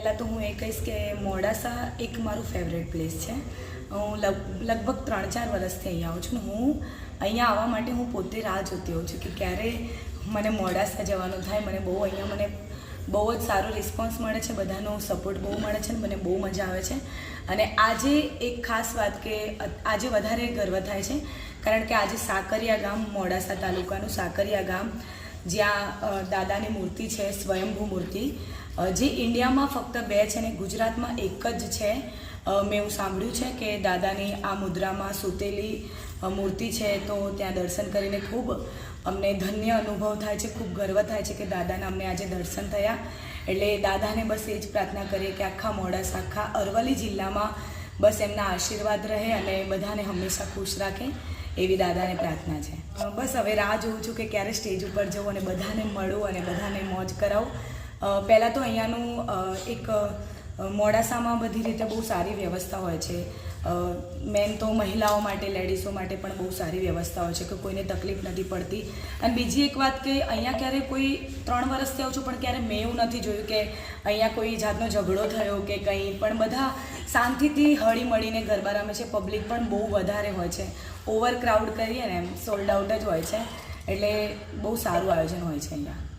પહેલાં તો હું એ કહીશ કે મોડાસા એક મારું ફેવરેટ પ્લેસ છે. હું લગભગ 3-4 વર્ષથી અહીંયા આવું છું ને હું અહીંયા આવવા માટે હું પોતે રાહ જોતી હોઉં છું કે ક્યારે મને મોડાસા જવાનું થાય. મને બહુ જ સારો રિસ્પોન્સ મળે છે, બધાનો સપોર્ટ બહુ મળે છે ને મને બહુ મજા આવે છે. અને આજે એક ખાસ વાત કે આજે વધારે ગર્વ થાય છે કારણ કે આજે સાકરિયા ગામ, મોડાસા તાલુકાનું સાકરિયા ગામ, જ્યાં દાદાની મૂર્તિ છે, સ્વયંભૂ મૂર્તિ, જે ઇન્ડિયામાં ફક્ત 2 છે ને ગુજરાતમાં એક જ છે. મેં એવું સાંભળ્યું છે કે દાદાની આ મુદ્રામાં સૂતેલી મૂર્તિ છે, તો ત્યાં દર્શન કરીને ખૂબ અમને ધન્ય અનુભવ થાય છે, ખૂબ ગર્વ થાય છે કે દાદાના અમને આજે દર્શન થયા. એટલે દાદાને બસ એ જ પ્રાર્થના કરીએ કે આખા મોડાસા, આખા અરવલ્લી જિલ્લામાં બસ એમના આશીર્વાદ રહે અને બધાને હંમેશા ખુશ રાખે, એવી દાદાને પ્રાર્થના છે. બસ હવે રાહ જોઉં છું કે ક્યારે સ્ટેજ ઉપર જવું અને બધાને મળું અને બધાને મોજ કરાવું. પહેલાં તો અહીંયાનું એક મોડાસામાં બધી રીતે બહુ સારી વ્યવસ્થા હોય છે. મેન તો મહિલાઓ માટે, લેડીઝો માટે પણ બહુ સારી વ્યવસ્થા હોય છે કે કોઈને તકલીફ નથી પડતી. અને બીજી એક વાત કે અહીંયા ક્યારે કોઈ 3 વર્ષથી આવું છું પણ ક્યારે મેં એવું નથી જોયું કે અહીંયા કોઈ જાતનો ઝઘડો થયો કે કંઈ પણ. બધા શાંતિથી હળી મળીને ગરબા રમે છે. પબ્લિક પણ બહુ વધારે હોય છે, ઓવર ક્રાઉડ કરીએ ને એમ સોલ્ડ આઉટ જ હોય છે. એટલે બહુ સારું આયોજન હોય છે અહીંયા.